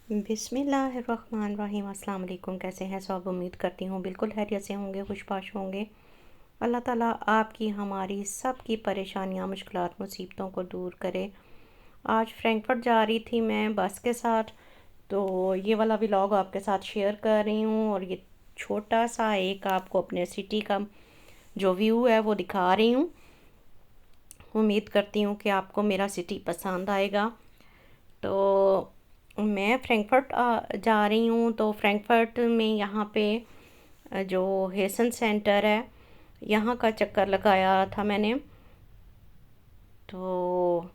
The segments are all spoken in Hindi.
बिस्मिल्लाहिर्रहमानिर्रहीम। अस्सलाम वालेकुम। कैसे हैं सब? उम्मीद करती हूँ बिल्कुल खैरियत से होंगे, खुशबाश होंगे। अल्लाह ताला आपकी हमारी सब की परेशानियाँ, मुश्किलात, मुसीबतों को दूर करे। आज फ्रैंकफर्ट जा रही थी मैं बस के साथ, तो ये वाला व्लॉग आपके साथ शेयर कर रही हूँ। और ये छोटा सा एक आपको अपने सिटी का जो व्यू है वो दिखा रही हूँ। उम्मीद करती हूँ कि आपको मेरा सिटी पसंद आएगा। तो मैं फ्रैंकफर्ट जा रही हूँ। तो फ्रैंकफर्ट में यहाँ पे जो हेसन सेंटर है, यहाँ का चक्कर लगाया था मैंने। तो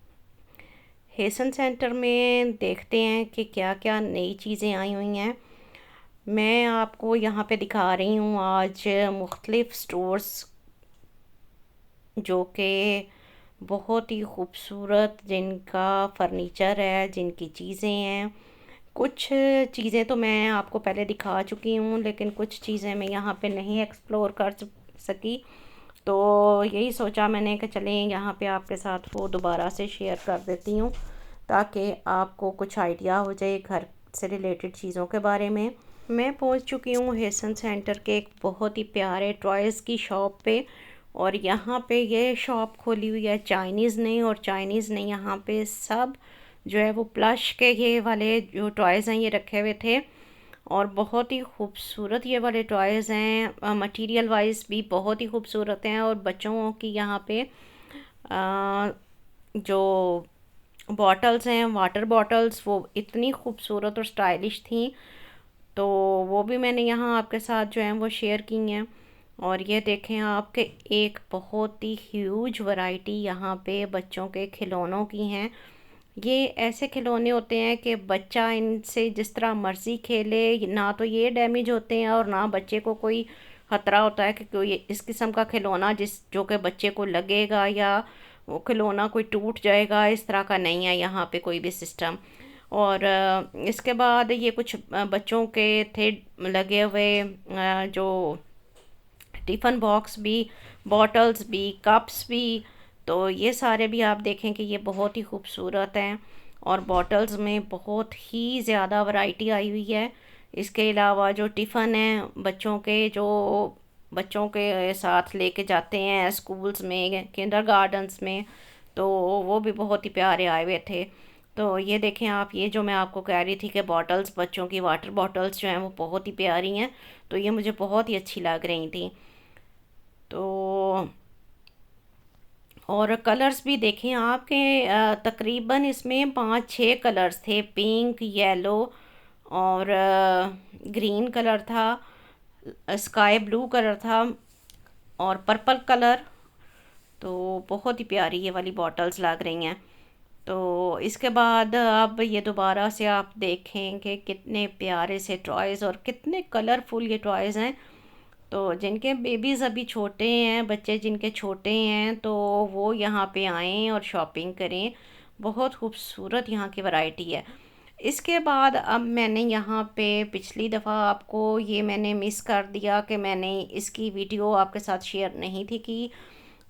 हेसन सेंटर में देखते हैं कि क्या क्या नई चीज़ें आई हुई हैं। मैं आपको यहाँ पे दिखा रही हूँ आज मुख्तलिफ़ स्टोर्स जो कि बहुत ही खूबसूरत, जिनका फर्नीचर है, जिनकी चीज़ें हैं। कुछ चीज़ें तो मैं आपको पहले दिखा चुकी हूँ, लेकिन कुछ चीज़ें मैं यहाँ पे नहीं एक्सप्लोर कर सकी। तो यही सोचा मैंने कि चलें यहाँ पे आपके साथ वो दोबारा से शेयर कर देती हूँ, ताकि आपको कुछ आइडिया हो जाए घर से रिलेटेड चीज़ों के बारे में। मैं पहुँच चुकी हूँ हेसन सेंटर के एक बहुत ही प्यारे टॉयज़ की शॉप पे। और यहाँ पे ये शॉप खोली हुई है चाइनीज़ ने, और चाइनीज़ ने यहाँ पे सब जो है वो प्लश के ये वाले जो टॉयज़ हैं ये रखे हुए थे। और बहुत ही खूबसूरत ये वाले टॉयज़ हैं, मटेरियल वाइज भी बहुत ही खूबसूरत हैं। और बच्चों की यहाँ पे जो बॉटल्स हैं, वाटर बॉटल्स, वो इतनी खूबसूरत और स्टाइलिश थी। तो वो भी मैंने यहाँ आपके साथ जो है वो शेयर की हैं। और ये देखें आपके एक बहुत ही ह्यूज वैरायटी यहाँ पे बच्चों के खिलौनों की हैं। ये ऐसे खिलौने होते हैं कि बच्चा इनसे जिस तरह मर्ज़ी खेले, ना तो ये डैमेज होते हैं और ना बच्चे को कोई ख़तरा होता है कि कोई इस किस्म का खिलौना जिस जो कि बच्चे को लगेगा या वो खिलौना कोई टूट जाएगा, इस तरह का नहीं है यहाँ पे कोई भी सिस्टम। और इसके बाद ये कुछ बच्चों के थे लगे हुए, जो टिफ़िन बॉक्स भी, बॉटल्स भी, कप्स भी। तो ये सारे भी आप देखें कि ये बहुत ही खूबसूरत हैं। और बॉटल्स में बहुत ही ज़्यादा वैरायटी आई हुई है। इसके अलावा जो टिफ़िन हैं बच्चों के, जो बच्चों के साथ लेके जाते हैं स्कूल्स में, किंडरगार्टन्स में, तो वो भी बहुत ही प्यारे आए हुए थे। तो ये देखें आप, ये जो मैं आपको कह रही थी कि बॉटल्स, बच्चों की वाटर बॉटल्स जो हैं वो बहुत ही प्यारी हैं। तो ये मुझे बहुत ही अच्छी लग रही थी। तो और कलर्स भी देखें आपके, तकरीबन इसमें 5-6 कलर्स थे। पिंक, येलो और ग्रीन कलर था, स्काई ब्लू कलर था और पर्पल कलर। तो बहुत ही प्यारी ये वाली बॉटल्स लग रही हैं। तो इसके बाद अब ये दोबारा से आप देखें कि कितने प्यारे से टॉयज़ और कितने कलरफुल ये टॉयज़ हैं। तो जिनके बेबीज़ अभी छोटे हैं, बच्चे जिनके छोटे हैं, तो वो यहाँ पे आएँ और शॉपिंग करें। बहुत खूबसूरत यहाँ की वैरायटी है। इसके बाद अब मैंने यहाँ पे पिछली दफ़ा आपको ये मैंने मिस कर दिया कि मैंने इसकी वीडियो आपके साथ शेयर नहीं थी की।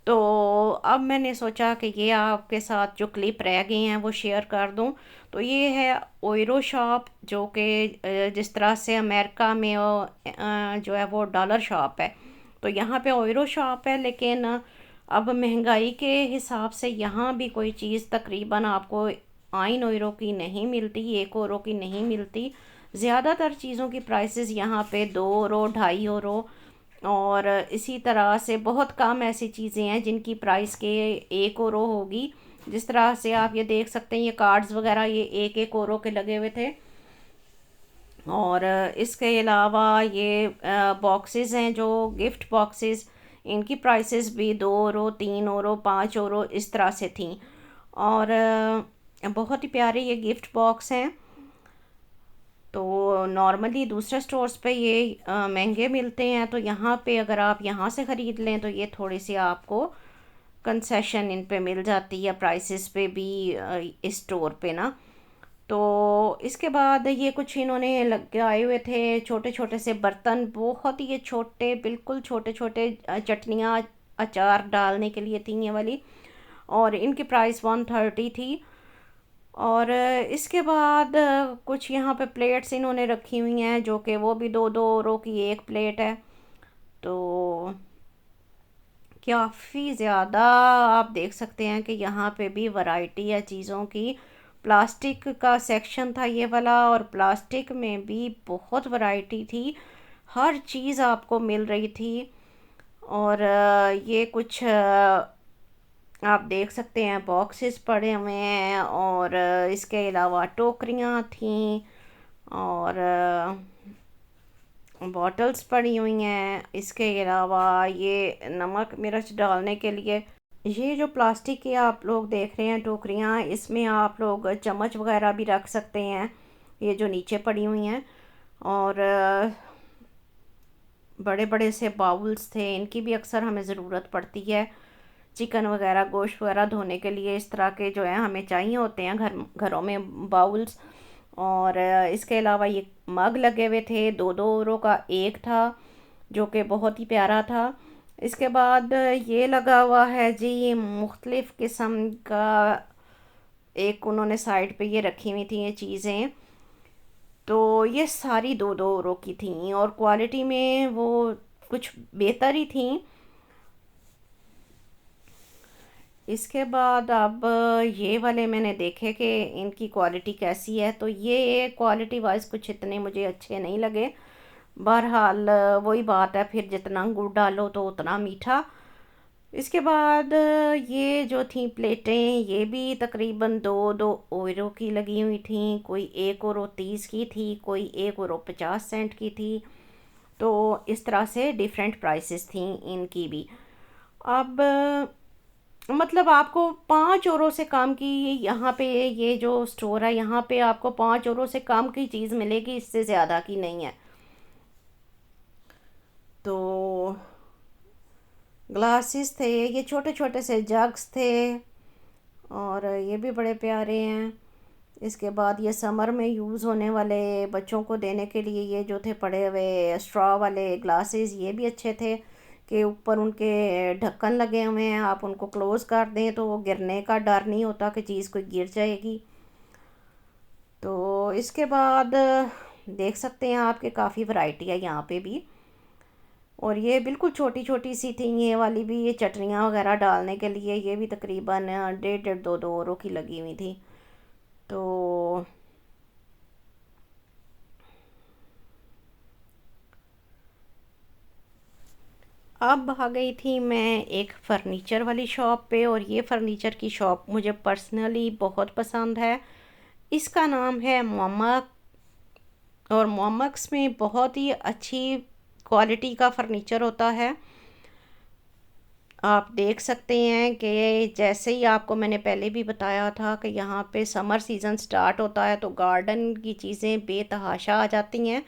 तो अब मैंने सोचा कि ये आपके साथ जो क्लिप रह गए हैं वो शेयर कर दूं। तो ये है ओयरो शॉप, जो कि जिस तरह से अमेरिका में जो है वो डॉलर शॉप है, तो यहाँ पे ओयरो शॉप है। लेकिन अब महंगाई के हिसाब से यहाँ भी कोई चीज़ तकरीबन आपको आइन ओयरो की नहीं मिलती, 1 ओरो की नहीं मिलती। ज़्यादातर चीज़ों की प्राइसेस यहाँ पे 2 ओरो, 2.5 ओरो, और इसी तरह से बहुत कम ऐसी चीज़ें हैं जिनकी प्राइस के 1 ओरो होगी। जिस तरह से आप ये देख सकते हैं, ये कार्ड्स वगैरह ये 1-1 ओरो के लगे हुए थे। और इसके अलावा ये बॉक्सेस हैं जो गिफ्ट बॉक्सेस, इनकी प्राइसेस भी 2 ओरो, 3 ओरो, 5 ओरो इस तरह से थी। और बहुत ही प्यारे ये गिफ्ट बॉक्स हैं। तो नॉर्मली दूसरे स्टोर्स पे ये महंगे मिलते हैं, तो यहाँ पे अगर आप यहाँ से ख़रीद लें तो ये थोड़ी सी आपको कंसेशन इन पे मिल जाती है प्राइसेस पे भी, इस स्टोर पे ना। तो इसके बाद ये कुछ इन्होंने लगाए हुए थे छोटे छोटे से बर्तन, बहुत ही ये छोटे, बिल्कुल छोटे छोटे, चटनियाँ, अचार डालने के लिए थी ये वाली। और इनकी प्राइस 130 थी। और इसके बाद कुछ यहाँ पे प्लेट्स इन्होंने रखी हुई हैं, जो कि वो भी 2-2 यूरो की एक प्लेट है। तो काफ़ी ज़्यादा आप देख सकते हैं कि यहाँ पे भी वैरायटी है चीज़ों की। प्लास्टिक का सेक्शन था ये वाला, और प्लास्टिक में भी बहुत वैरायटी थी, हर चीज़ आपको मिल रही थी। और ये कुछ आप देख सकते हैं बॉक्सेस पड़े हुए हैं, और इसके अलावा टोकरियाँ थीं, और बॉटल्स पड़ी हुई हैं। इसके अलावा ये नमक मिर्च डालने के लिए, ये जो प्लास्टिक के आप लोग देख रहे हैं टोकरियाँ, इसमें आप लोग चम्मच वगैरह भी रख सकते हैं, ये जो नीचे पड़ी हुई हैं। और बड़े बड़े से बाउल्स थे, इनकी भी अक्सर हमें ज़रूरत पड़ती है चिकन वगैरह गोश्त वगैरह धोने के लिए। इस तरह के जो है हमें चाहिए होते हैं घरों में बाउल्स। और इसके अलावा ये मग लगे हुए थे, 2-2 यूरो का एक था, जो कि बहुत ही प्यारा था। इसके बाद ये लगा हुआ है जी मुख्तलिफ़ किस्म का, एक उन्होंने साइड पे ये रखी हुई थी ये चीज़ें। तो ये सारी 2-2 यूरो की थी, और क्वालिटी में वो कुछ बेहतर ही थी। इसके बाद अब ये वाले मैंने देखे कि इनकी क्वालिटी कैसी है, तो ये क्वालिटी वाइज कुछ इतने मुझे अच्छे नहीं लगे। बहरहाल वही बात है, फिर जितना गुड़ डालो तो उतना मीठा। इसके बाद ये जो थी प्लेटें, ये भी तकरीबन 2-2 यूरो की लगी हुई थी, कोई 1 यूरो 30 की थी, कोई 1 यूरो 50 सेंट की थी। तो इस तरह से डिफरेंट प्राइसेस थी इनकी भी। अब मतलब आपको 5 यूरो से कम की, यहाँ पे ये जो स्टोर है यहाँ पे आपको 5 यूरो से कम की चीज़ मिलेगी, इससे ज़्यादा की नहीं है। तो ग्लासेस थे, ये छोटे छोटे से जग्स थे, और ये भी बड़े प्यारे हैं। इसके बाद ये समर में यूज़ होने वाले बच्चों को देने के लिए ये जो थे पड़े हुए स्ट्रॉ वाले ग्लासेस, ये भी अच्छे थे कि ऊपर उनके ढक्कन लगे हुए हैं, आप उनको क्लोज़ कर दें तो वो गिरने का डर नहीं होता कि चीज़ कोई गिर जाएगी। तो इसके बाद देख सकते हैं आपके काफ़ी वैरायटी है यहाँ पे भी। और ये बिल्कुल छोटी छोटी सी थी ये वाली भी, ये चटनियाँ वगैरह डालने के लिए, ये भी तकरीबन 1.5-2 यूरो की लगी हुई थी। तो अब आ गई थी मैं एक फ़र्नीचर वाली शॉप पे, और ये फ़र्नीचर की शॉप मुझे पर्सनली बहुत पसंद है। इसका नाम है मोमक, और मोमक्स में बहुत ही अच्छी क्वालिटी का फ़र्नीचर होता है। आप देख सकते हैं कि जैसे ही आपको मैंने पहले भी बताया था कि यहाँ पे समर सीज़न स्टार्ट होता है तो गार्डन की चीज़ें बेतहाशा आ जाती हैं।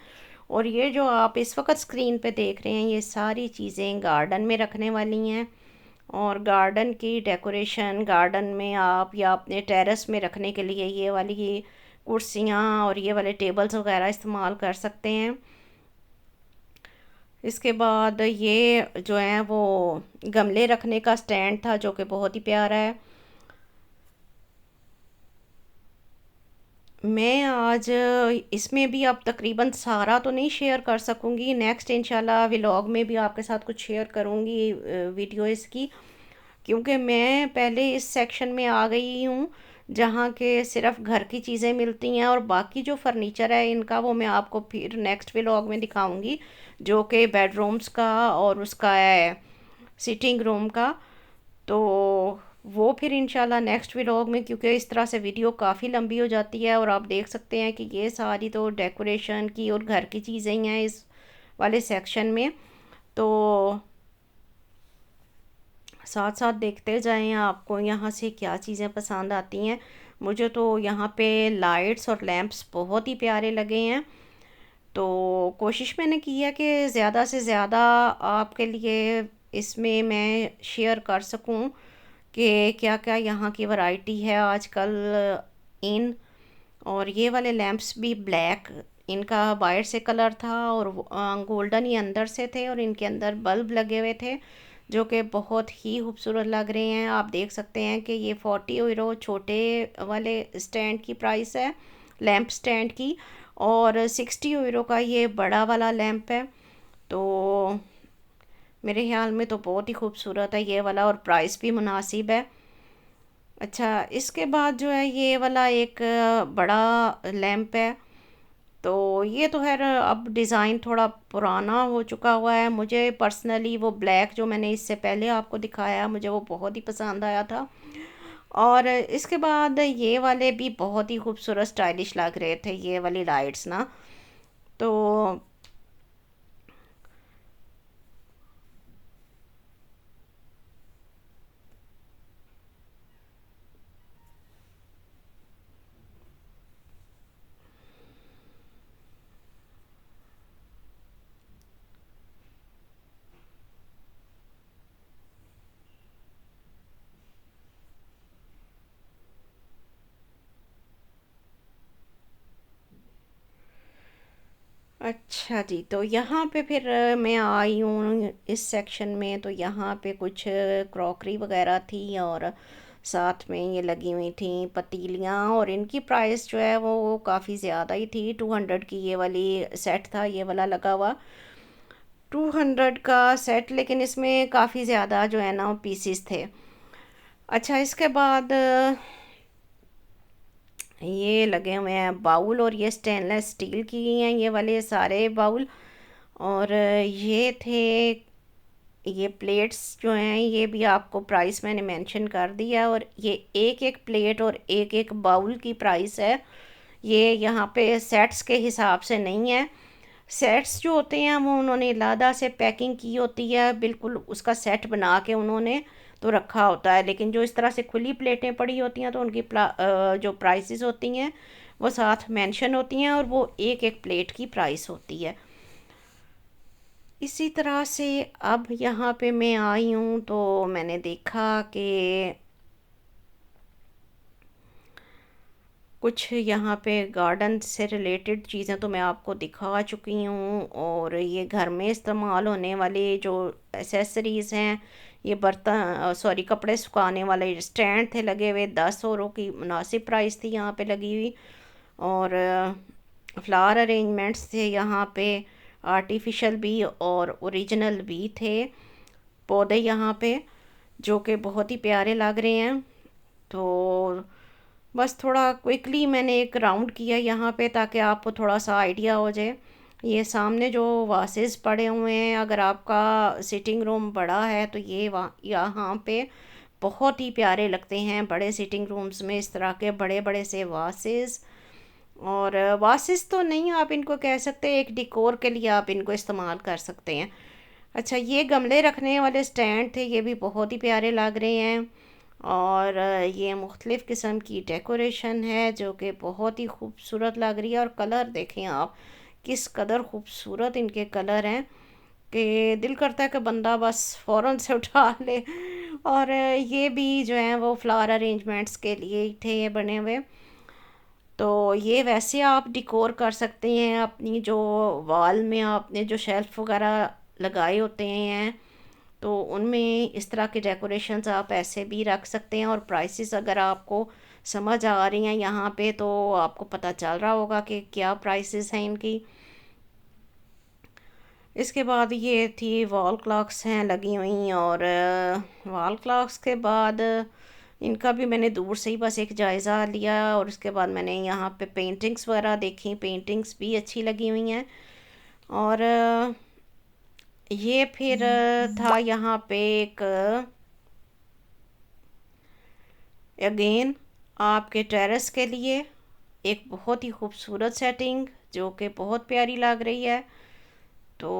और ये जो आप इस वक्त स्क्रीन पे देख रहे हैं, ये सारी चीज़ें गार्डन में रखने वाली हैं, और गार्डन की डेकोरेशन गार्डन में आप या अपने टेरेस में रखने के लिए ये वाली कुर्सियाँ और ये वाले टेबल्स वगैरह इस्तेमाल कर सकते हैं। इसके बाद ये जो है वो गमले रखने का स्टैंड था, जो कि बहुत ही प्यारा है। मैं आज इसमें भी अब तकरीबन सारा तो नहीं शेयर कर सकूँगी, नेक्स्ट इंशाल्लाह व्लॉग में भी आपके साथ कुछ शेयर करूँगी वीडियो इसकी, क्योंकि मैं पहले इस सेक्शन में आ गई हूँ जहाँ के सिर्फ घर की चीज़ें मिलती हैं, और बाकी जो फर्नीचर है इनका वो मैं आपको फिर नेक्स्ट व्लॉग में दिखाऊंगी, जो कि बेडरूम्स का और उसका है सिटिंग रूम का। तो वो फिर इंशाल्लाह नेक्स्ट व्लॉग में, क्योंकि इस तरह से वीडियो काफ़ी लंबी हो जाती है। और आप देख सकते हैं कि ये सारी तो डेकोरेशन की और घर की चीज़ें ही हैं इस वाले सेक्शन में। तो साथ साथ देखते जाएं आपको यहाँ से क्या चीज़ें पसंद आती हैं। मुझे तो यहाँ पे लाइट्स और लैंप्स बहुत ही प्यारे लगे हैं। तो कोशिश मैंने की है कि ज़्यादा से ज़्यादा आपके लिए इसमें मैं शेयर कर सकूं कि क्या क्या यहाँ की वैरायटी है आजकल इन। और ये वाले लैंप्स भी ब्लैक, इनका बाहर से कलर था और गोल्डन ही अंदर से थे, और इनके अंदर बल्ब लगे हुए थे, जो कि बहुत ही खूबसूरत लग रहे हैं। आप देख सकते हैं कि ये 40 यूरो छोटे वाले स्टैंड की प्राइस है, लैंप स्टैंड की, और 60 यूरो का ये बड़ा वाला लैंप है। तो मेरे ख्याल में तो बहुत ही खूबसूरत है ये वाला, और प्राइस भी मुनासिब है। अच्छा, इसके बाद जो है ये वाला एक बड़ा लैंप है। तो ये तो खैर अब डिज़ाइन थोड़ा पुराना हो चुका हुआ है। मुझे पर्सनली वो ब्लैक जो मैंने इससे पहले आपको दिखाया, मुझे वो बहुत ही पसंद आया था। और इसके बाद ये वाले भी बहुत ही खूबसूरत स्टाइलिश लग रहे थे, ये वाली लाइट्स ना। तो अच्छा जी, तो यहाँ पे फिर मैं आई हूँ इस सेक्शन में। तो यहाँ पे कुछ क्रॉकरी वगैरह थी, और साथ में ये लगी हुई थी पतीलियाँ, और इनकी प्राइस जो है वो काफ़ी ज़्यादा ही थी। 200 की ये वाली सेट था, ये वाला लगा हुआ 200 का सेट, लेकिन इसमें काफ़ी ज़्यादा जो है ना पीसीस थे। अच्छा, इसके बाद ये लगे हुए हैं बाउल, और ये स्टेनलेस स्टील की हैं ये वाले सारे बाउल। और ये थे, ये प्लेट्स जो हैं ये भी आपको प्राइस मैंने मेंशन कर दिया। और ये एक एक प्लेट और एक एक बाउल की प्राइस है। ये यहाँ पे सेट्स के हिसाब से नहीं है। सेट्स जो होते हैं वो उन्होंने अलहदा से पैकिंग की होती है, बिल्कुल उसका सेट बना के उन्होंने तो रखा होता है। लेकिन जो इस तरह से खुली प्लेटें पड़ी होती हैं तो उनकी जो प्राइसेस होती हैं वो साथ मेंशन होती हैं, और वो एक एक प्लेट की प्राइस होती है। इसी तरह से अब यहाँ पे मैं आई हूँ तो मैंने देखा कि कुछ यहाँ पे गार्डन से रिलेटेड चीज़ें तो मैं आपको दिखा चुकी हूँ। और ये घर में इस्तेमाल होने वाली जो एसेसरीज़ हैं, ये बर्तन सॉरी कपड़े सुखाने वाले स्टैंड थे लगे हुए, 10 यूरो की मुनासिब प्राइस थी यहाँ पे लगी हुई। और फ्लावर अरेंजमेंट्स थे यहाँ पे, आर्टिफिशियल भी और ओरिजिनल भी थे पौधे यहाँ पे, जो कि बहुत ही प्यारे लग रहे हैं। तो बस थोड़ा क्विकली मैंने एक राउंड किया यहाँ पे ताकि आपको थोड़ा सा आइडिया हो जाए। ये सामने जो वासेस पड़े हुए हैं, अगर आपका सिटिंग रूम बड़ा है तो ये यहाँ पे बहुत ही प्यारे लगते हैं बड़े सिटिंग रूम्स में, इस तरह के बड़े बड़े से वासेस। और वासेस तो नहीं आप इनको कह सकते, एक डिकोर के लिए आप इनको इस्तेमाल कर सकते हैं। अच्छा, ये गमले रखने वाले स्टैंड थे, ये भी बहुत ही प्यारे लग रहे हैं। और ये मुख्तलिफ़ किस्म की डेकोरेशन है जो कि बहुत ही खूबसूरत लग रही है। और कलर देखें आप, किस कदर खूबसूरत इनके कलर हैं कि दिल करता है कि बंदा बस फ़ौरन से उठा ले। और ये भी जो हैं वो फ्लावर अरेंजमेंट्स के लिए ही थे ये बने हुए। तो ये वैसे आप डिकोर कर सकते हैं अपनी जो वॉल में आपने जो शेल्फ वगैरह लगाए होते हैं, तो उनमें इस तरह के डेकोरेशंस आप ऐसे भी रख सकते हैं। और प्राइसेस अगर आपको समझ आ रही हैं यहाँ पे तो आपको पता चल रहा होगा कि क्या प्राइसेस हैं इनकी। इसके बाद ये थी वॉल क्लॉक्स हैं लगी हुई। और वॉल क्लॉक्स के बाद इनका भी मैंने दूर से ही बस एक जायज़ा लिया। और उसके बाद मैंने यहाँ पे पेंटिंग्स वगैरह देखी, पेंटिंग्स भी अच्छी लगी हुई हैं। और ये फिर था यहाँ पे एक अगेन आपके टेरेस के लिए एक बहुत ही खूबसूरत सेटिंग जो कि बहुत प्यारी लग रही है। तो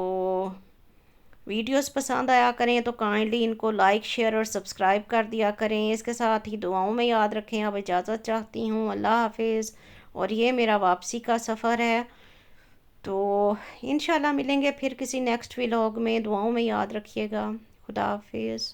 वीडियोस पसंद आया करें तो काइंडली इनको लाइक शेयर और सब्सक्राइब कर दिया करें। इसके साथ ही दुआओं में याद रखें। अब इजाज़त चाहती हूँ, अल्लाह हाफिज़। और ये मेरा वापसी का सफ़र है। तो इंशाल्लाह मिलेंगे फिर किसी नेक्स्ट व्लॉग में। दुआओं में याद रखिएगा। खुदा हाफिज़।